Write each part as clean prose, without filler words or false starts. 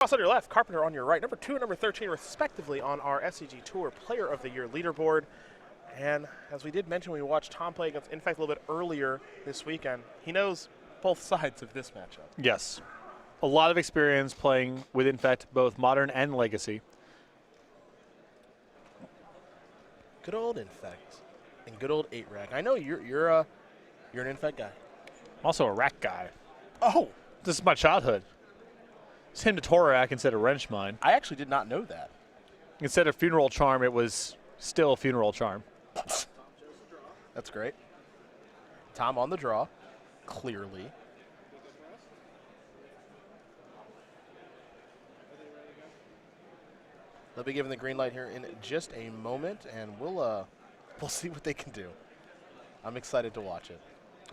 Ross on your left, Carpenter on your right, number 2 and number 13 respectively on our SCG Tour Player of the Year leaderboard. And as we did mention, we watched Tom play against Infect a little bit earlier this weekend. He knows both sides of this matchup. Yes. A lot of experience playing with Infect, both Modern and Legacy. Good old Infect and good old 8-Rack. I know you're an Infect guy. I'm also a Rack guy. Oh! This is my childhood. It's him to Torak instead of Wrench Mine. I actually did not know that. Instead of Funeral Charm, it was still Funeral Charm. That's great. Tom on the draw, clearly. They'll be given the green light here in just a moment, and we'll see what they can do. I'm excited to watch it.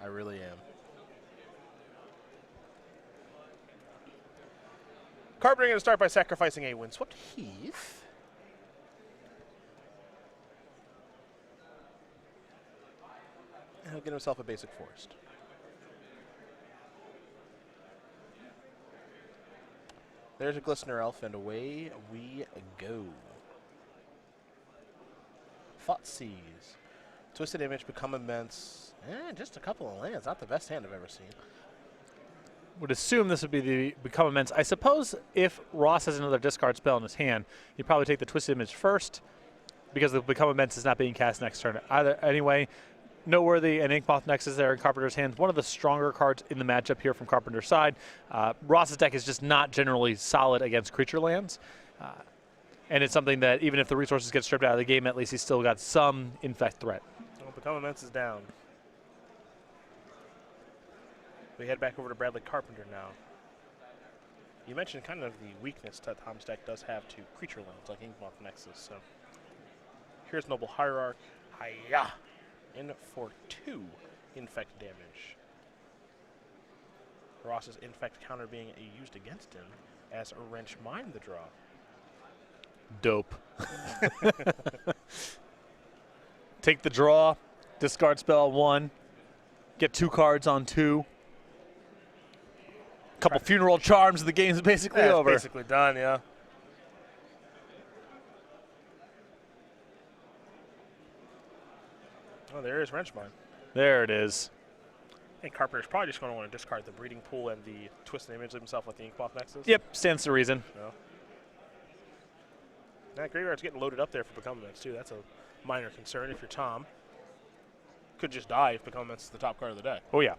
I really am. Carpenter going to start by sacrificing a windswept Heath. And he'll get himself a basic forest. There's a Glistener Elf, and away we go. Thoughtseize. Twisted Image, Become Immense. Just a couple of lands. Not the best hand I've ever seen. Would assume this would be the Become Immense. I suppose if Ross has another discard spell in his hand, he'd probably take the Twisted Image first because the Become Immense is not being cast next turn. Either anyway, noteworthy, and Inkmoth Nexus there in Carpenter's hands. One of the stronger cards in the matchup here from Carpenter's side. Ross's deck is just not generally solid against creature lands. And it's something that even if the resources get stripped out of the game, at least he's still got some Infect threat. Well, Become Immense is down. We head back over to Bradley Carpenter now. You mentioned kind of the weakness that Tom's deck does have to creature lands like Inkmoth Nexus. So here's Noble Hierarch. Hiya! In for 2 Infect damage. Ross's Infect counter being used against him as a Wrench Mine the draw. Dope. Take the draw, discard spell 1, get 2 cards on 2. Couple Funeral Charms, the game's basically over. It's basically done, yeah. Oh, there is Wrench Mine. There it is. I think Carpenter's probably just going to want to discard the Breeding Pool and the Twisted Image of himself with the Inkmoth Nexus. Yep, stands to reason. No. That Graveyard's getting loaded up there for Become Immense, too. That's a minor concern if you're Tom. Could just die if Become Immense is the top card of the deck. Oh, yeah.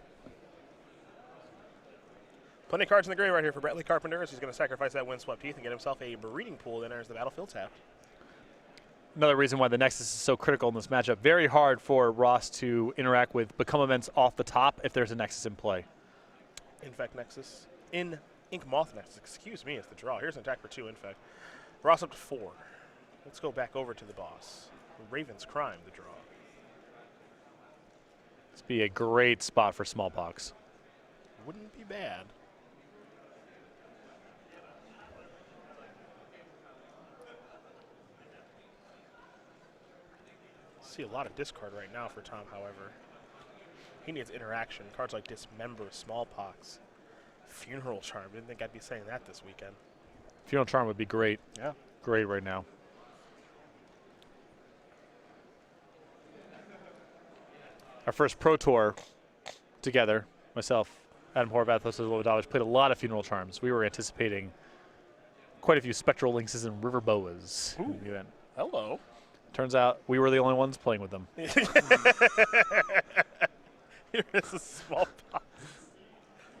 Plenty of cards in the graveyard here for Bradley Carpenter as he's going to sacrifice that Windswept Heath and get himself a Breeding Pool that enters the battlefield tapped. Another reason why the Nexus is so critical in this matchup. Very hard for Ross to interact with Become Immense off the top if there's a Nexus in play. Infect Nexus. Inkmoth Nexus, excuse me, it's the draw. Here's an attack for 2 Infect. Ross up to 4. Let's go back over to the boss. Raven's Crime, the draw. This would be a great spot for Smallpox. Wouldn't be bad. See a lot of discard right now for Tom, however. He needs interaction. Cards like Dismember, Smallpox, Funeral Charm. Didn't think I'd be saying that this weekend. Funeral Charm would be great. Yeah. Great right now. Our first Pro Tour together, myself, Adam Horvath, Lodavich, played a lot of Funeral Charms. We were anticipating quite a few Spectral Lynxes and River Boas in the event. Hello. Turns out we were the only ones playing with them. Here is a Smallpox.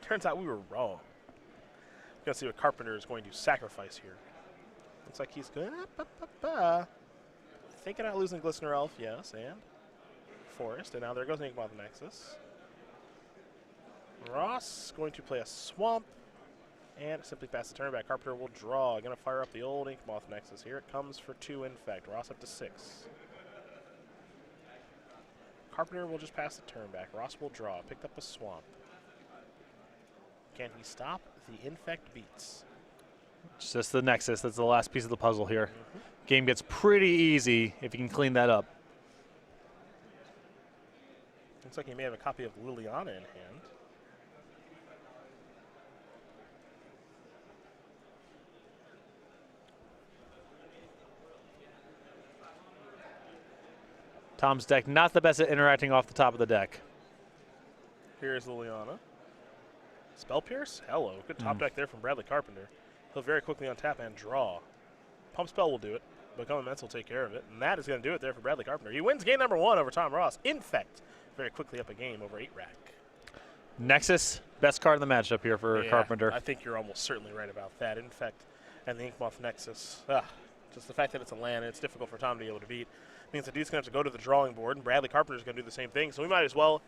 Turns out we were wrong. We're going to see what Carpenter is going to sacrifice here. Looks like he's good. Thinking about losing Glistener Elf, yes, and Forest. And now there goes Inkmoth Nexus. Ross going to play a Swamp and simply pass the turn back. Carpenter will draw. Going to fire up the old Inkmoth Nexus. Here it comes for 2 Infect. Ross up to 6. Carpenter will just pass the turn back. Ross will draw. Picked up a Swamp. Can he stop the Infect beats? It's just the Nexus. That's the last piece of the puzzle here. Game gets pretty easy if you can clean that up. Looks like he may have a copy of Liliana in hand. Tom's deck not the best at interacting off the top of the deck. Here's Liliana. Spell Pierce? Hello. Good top deck there from Bradley Carpenter. He'll very quickly untap and draw. Pump Spell will do it. Become Immense will take care of it. And that is going to do it there for Bradley Carpenter. He wins game number 1 over Tom Ross. Infect very quickly up a game over 8-rack. Nexus, best card in the matchup here for Carpenter. I think you're almost certainly right about that. Infect and the Inkmoth Nexus. Just the fact that it's a land and it's difficult for Tom to be able to beat means that he's going to have to go to the drawing board, and Bradley Carpenter's going to do the same thing. So we might as well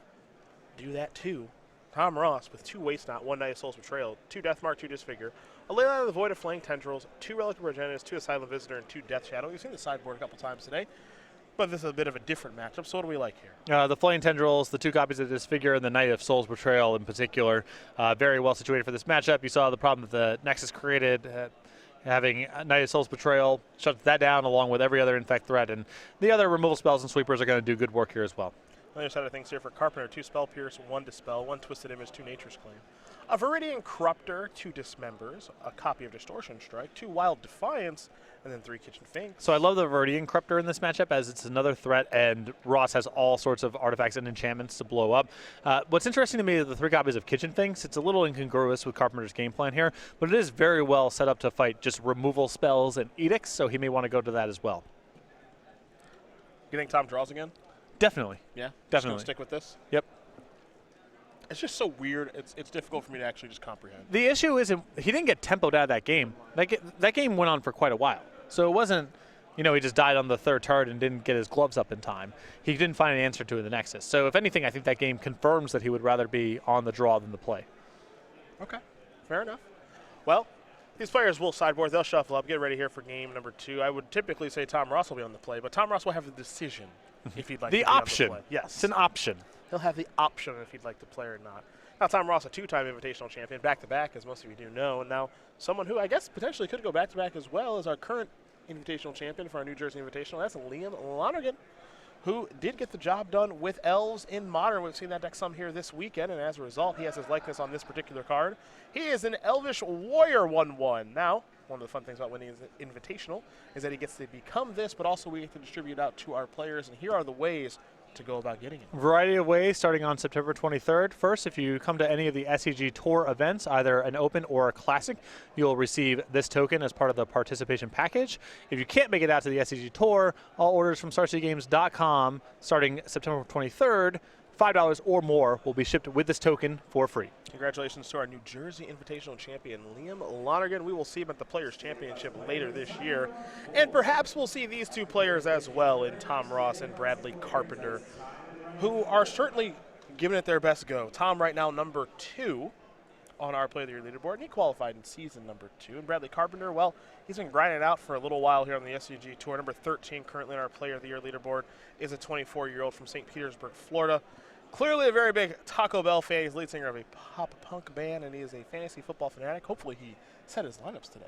do that too. Tom Ross with 2 Waste Not, 1 Night of Soul's Betrayal, 2 Deathmark, 2 Disfigure, a Leyline of the Void of Flaying Tendrils, 2 Relic of Regenesis, 2 Asylum Visitor, and 2 Death Shadow. You've seen the sideboard a couple times today, but this is a bit of a different matchup. So what do we like here? The Flaying Tendrils, the 2 copies of Disfigure, and the Knight of Soul's Betrayal in particular, very well situated for this matchup. You saw the problem that the Nexus created. Having Knight of Soul's Betrayal shuts that down along with every other Infect threat, and the other removal spells and sweepers are going to do good work here as well. On the other side of things here for Carpenter, 2 Spell Pierce, 1 Dispel, 1 Twisted Image, 2 Nature's Claim. A Viridian Corruptor, 2 Dismembers, a copy of Distortion Strike, 2 Wild Defiance, and then 3 Kitchen Finks. So I love the Viridian Corruptor in this matchup as it's another threat, and Ross has all sorts of artifacts and enchantments to blow up. What's interesting to me is the 3 copies of Kitchen Finks. It's a little incongruous with Carpenter's game plan here, but it is very well set up to fight just removal spells and edicts, so he may want to go to that as well. You think Tom draws again? Definitely. Yeah? Definitely. Just stick with this? Yep. It's just so weird. It's difficult for me to actually just comprehend. The issue isn't he didn't get tempoed out of that game. That game went on for quite a while. So it wasn't, he just died on the 3rd turn and didn't get his gloves up in time. He didn't find an answer to it in the Nexus. So if anything, I think that game confirms that he would rather be on the draw than the play. Okay. Fair enough. Well, these players will sideboard. They'll shuffle up. Get ready here for game number 2. I would typically say Tom Ross will be on the play, but Tom Ross will have the decision if he'd like to be option. on the play. Yes. It's an option. He'll have the option if he'd like to play or not. Now, Tom Ross, a 2-time invitational champion, back-to-back, as most of you do know, and now someone who I guess potentially could go back-to-back as well as our current invitational champion for our New Jersey Invitational. That's Liam Lonergan, who did get the job done with Elves in Modern. We've seen that deck some here this weekend, and as a result, he has his likeness on this particular card. He is an Elvish Warrior 1/1. Now, one of the fun things about winning the Invitational is that he gets to become this, but also we get to distribute out to our players, and here are the ways to go about getting it. Variety of ways starting on September 23rd. First, if you come to any of the SCG Tour events, either an open or a classic, you'll receive this token as part of the participation package. If you can't make it out to the SCG Tour, all orders from StarCityGames.com starting September 23rd, $5 or more will be shipped with this token for free. Congratulations to our New Jersey Invitational champion, Liam Lonergan. We will see him at the Players' Championship later this year. And perhaps we'll see these 2 players as well in Tom Ross and Bradley Carpenter, who are certainly giving it their best go. Tom right now number 2 on our Player of the Year leaderboard, and he qualified in season number 2. And Bradley Carpenter, well, he's been grinding out for a little while here on the SCG Tour. Number 13 currently on our Player of the Year leaderboard is a 24-year-old from St. Petersburg, Florida. Clearly a very big Taco Bell fan. He's lead singer of a pop punk band, and he is a fantasy football fanatic. Hopefully he set his lineups today.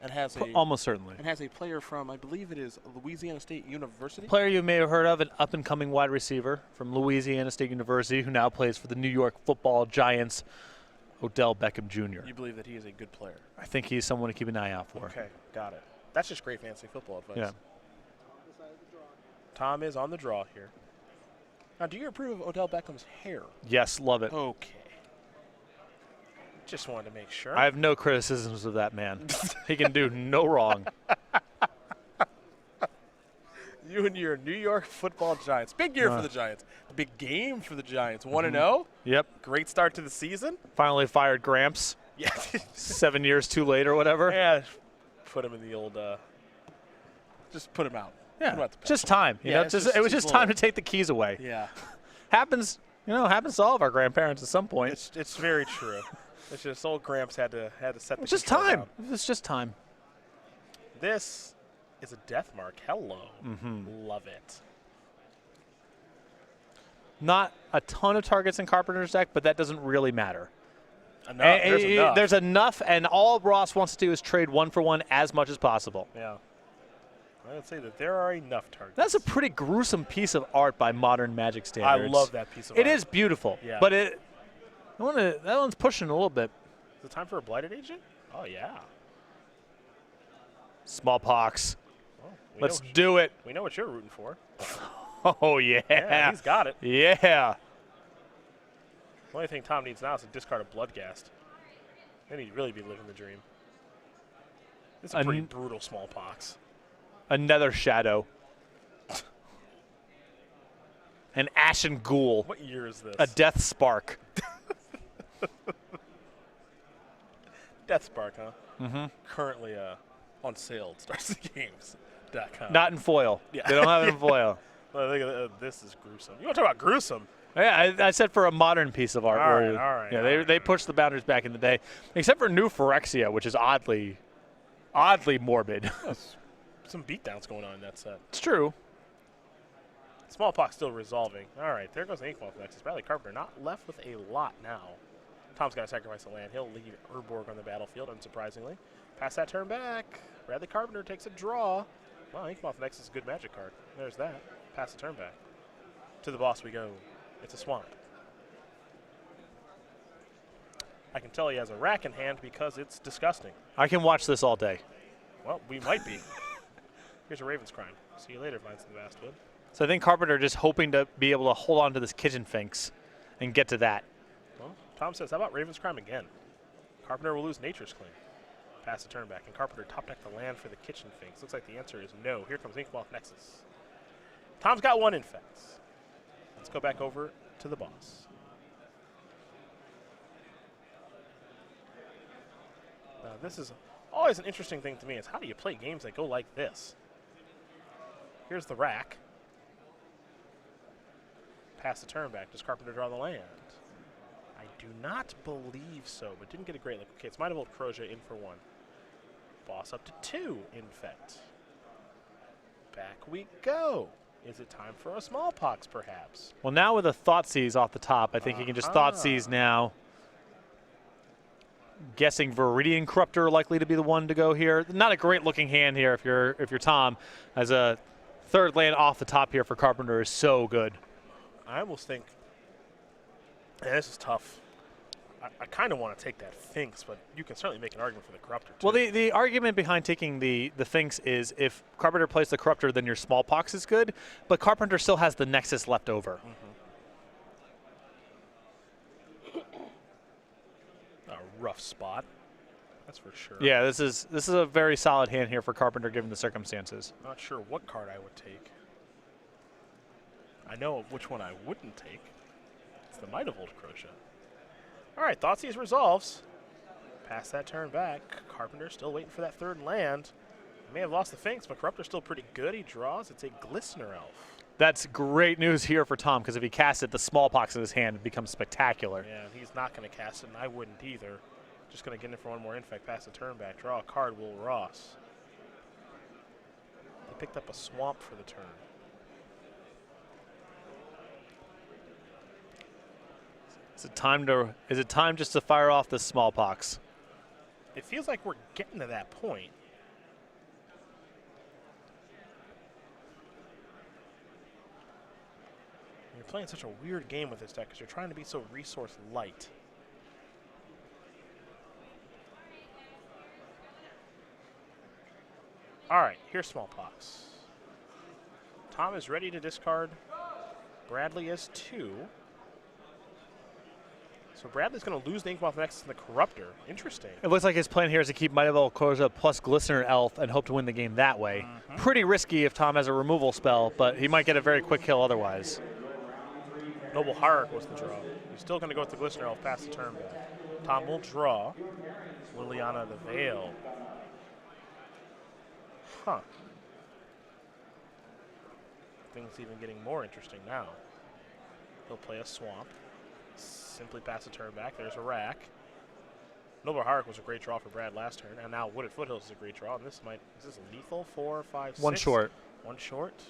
And has almost certainly. And has a player from, I believe it is Louisiana State University. Player you may have heard of, an up-and-coming wide receiver from Louisiana State University who now plays for the New York Football Giants, Odell Beckham Jr. You believe that he is a good player? I think he's someone to keep an eye out for. Okay, got it. That's just great fantasy football advice. Yeah. Tom is on the draw here. Now, do you approve of Odell Beckham's hair? Yes, love it. Okay. Just wanted to make sure. I have no criticisms of that man. He can do no wrong. You and your New York Football Giants. Big year for the Giants. A big game for the Giants. 1-0. Yep. Great start to the season. Finally fired Gramps. Yeah. 7 years too late or whatever. Yeah. Put him in the old. Just put him out. Yeah. Just time. You know, it was just time to take the keys away. Yeah. Happens to all of our grandparents at some point. It's very true. It's just old Gramps had to set the. It's just time. It's just time. This is a death mark. Hello. Love it. Not a ton of targets in Carpenter's deck, but that doesn't really matter. There's enough. There's enough, and all Ross wants to do is trade 1-for-1 as much as possible. Yeah. I would say that there are enough targets. That's a pretty gruesome piece of art by modern Magic standards. I love that piece of art. It is beautiful, but that one's pushing a little bit. Is it time for a Blighted Agent? Oh, yeah. Smallpox. Well, Let's do it. We know what you're rooting for. Oh, yeah. Yeah, he's got it. Yeah. The only thing Tom needs now is to discard a Bloodghast. Then he'd really be living the dream. This is a pretty brutal smallpox. Another shadow. An Ashen Ghoul. What year is this? A Death Spark. Death Spark, huh? Mm-hmm. Currently on sale at StarCityGames.com. Not in foil. Yeah. They don't have it in foil. Well, look at this is gruesome. You want to talk about gruesome? Yeah, I said for a modern piece of art. All right. Yeah, they pushed the boundaries back in the day, except for New Phyrexia, which is oddly morbid. Some beatdowns going on in that set. It's true. Smallpox still resolving. All right, there goes the Inkmoth Nexus. Bradley Carpenter not left with a lot now. Tom's got to sacrifice a land. He'll leave Urborg on the battlefield, unsurprisingly. Pass that turn back. Bradley Carpenter takes a draw. Well, Inkmoth Nexus is a good magic card. There's that. Pass the turn back. To the boss we go. It's a swamp. I can tell he has a rack in hand because it's disgusting. I can watch this all day. Well, we might be. Here's a Raven's Crime. See you later, Vines of the Vastwood. So I think Carpenter just hoping to be able to hold on to this Kitchen Finks and get to that. Well, Tom says, how about Raven's Crime again? Carpenter will lose Nature's Claim. Pass the turn back, and Carpenter top deck the land for the Kitchen Finks. Looks like the answer is no. Here comes Inkmoth Nexus. Tom's got one Infects. Let's go back over to the boss. Now, this is always an interesting thing to me is how do you play games that go like this? Here's the rack. Pass the turn back. Does Carpenter draw the land? I do not believe so, but didn't get a great look. Okay, it's Might of Old Croja in for 1. Boss up to 2, Infect. Back we go. Is it time for a Smallpox, perhaps? Well, now with a Thoughtseize off the top, I think he can just Thoughtseize now. Guessing Viridian Corruptor likely to be the one to go here. Not a great looking hand here if you're Tom, as a third land off the top here for Carpenter is so good. I almost think, and this is tough. I kind of want to take that Finks, but you can certainly make an argument for the Corruptor, too. Well, the argument behind taking the Finks is if Carpenter plays the Corruptor, then your Smallpox is good, but Carpenter still has the Nexus left over. A rough spot, that's for sure. Yeah, this is a very solid hand here for Carpenter given the circumstances. Not sure what card I would take. I know which one I wouldn't take. It's the Might of Old Croja. All right, Thoughtseize resolves. Pass that turn back. Carpenter still waiting for that third land. May have lost the Finks, but Corruptor's still pretty good. He draws. It's a Glistener Elf. That's great news here for Tom, because if he casts it, the Smallpox in his hand becomes spectacular. Yeah, he's not going to cast it, and I wouldn't either. Just going to get in for one more Infect, pass the turn back, draw a card, Will Ross. They picked up a Swamp for the turn. Is it time just to fire off the Smallpox? It feels like we're getting to that point. You're playing such a weird game with this deck because you're trying to be so resource light. All right, here's Smallpox. Tom is ready to discard. Bradley is too. So Bradley's going to lose the Inkmoth Nexus and the Corruptor. Interesting. It looks like his plan here is to keep Might of Old Croja plus Glistener Elf and hope to win the game that way. Pretty risky if Tom has a removal spell, but he might get a very quick kill otherwise. Noble Hierarch was the draw. He's still going to go with the Glistener Elf past the turn back. Tom will draw. Liliana the Veil. Huh. Things even getting more interesting now. He'll play a Swamp. Simply pass the turn back. There's a rack. Noble Hierarch was a great draw for Brad last turn, and now Wooded Foothills is a great draw. And this is this lethal? 4, 5, 6? One short. One short.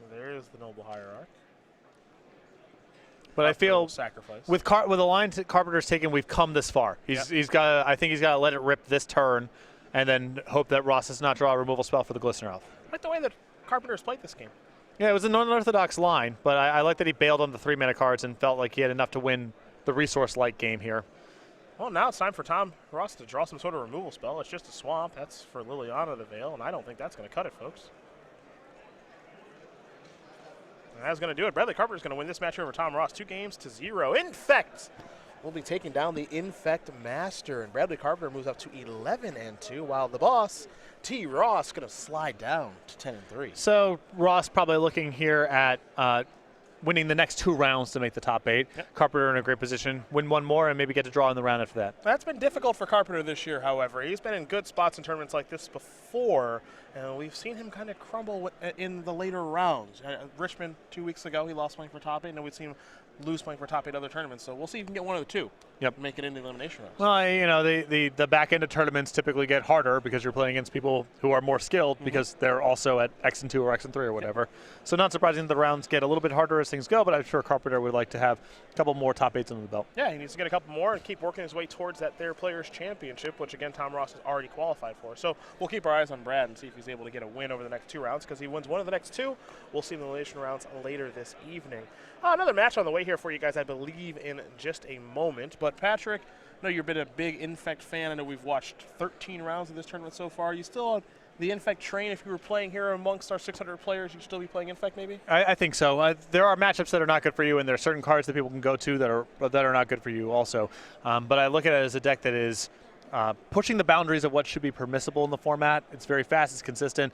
There's the Noble Hierarch. But I feel sacrifice. with the line Carpenter's taken, we've come this far. He's got. I think he's got to let it rip this turn, and then hope that Ross does not draw a removal spell for the Glistener Elf. I like the way that Carpenter's played this game. Yeah, it was an unorthodox line, but I like that he bailed on the 3-mana cards and felt like he had enough to win the resource-light game here. Well, now it's time for Tom Ross to draw some sort of removal spell. It's just a Swamp. That's for Liliana the Veil, and I don't think that's going to cut it, folks. And that's going to do it. Bradley Carpenter is going to win this match over Tom Ross 2-0. Infect will be taking down the Infect Master. And Bradley Carpenter moves up to 11-2, while the boss, T. Ross, going to slide down to 10-3. So Ross probably looking here at winning the next 2 rounds to make the top 8. Yep. Carpenter in a great position, win 1 more, and maybe get to draw in the round after that. That's been difficult for Carpenter this year, however. He's been in good spots in tournaments like this before, and we've seen him kind of crumble in the later rounds. Richmond 2 weeks ago, he lost playing for top 8, and then we've seen him lose playing for top 8 other tournaments. So we'll see if he can get one of the 2. Yep. Make it into the elimination rounds. Well, you know, the back end of tournaments typically get harder because you're playing against people who are more skilled because they're also at X2 or X3 or whatever. Yep. So not surprising the rounds get a little bit harder as things go, but I'm sure Carpenter would like to have a couple more top 8s under the belt. Yeah, he needs to get a couple more and keep working his way towards that Their Players Championship, which again Tom Ross has already qualified for. So we'll keep our eyes on Brad and see if he's able to get a win over the next 2 rounds, because he wins one of the next 2. We'll see in the elimination rounds later this evening. Another match on the way here for you guys, I believe, in just a moment. But Patrick, I know you've been a big Infect fan. I know we've watched 13 rounds of this tournament so far. You still on the Infect train? If you were playing here amongst our 600 players, you'd still be playing Infect maybe? I think so. There are matchups that are not good for you, and there are certain cards that people can go to that are not good for you also. But I look at it as a deck that is pushing the boundaries of what should be permissible in the format. It's very fast, it's consistent.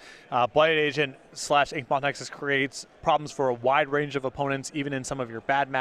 Blighted Agent / Inkmoth Nexus creates problems for a wide range of opponents, even in some of your bad matches.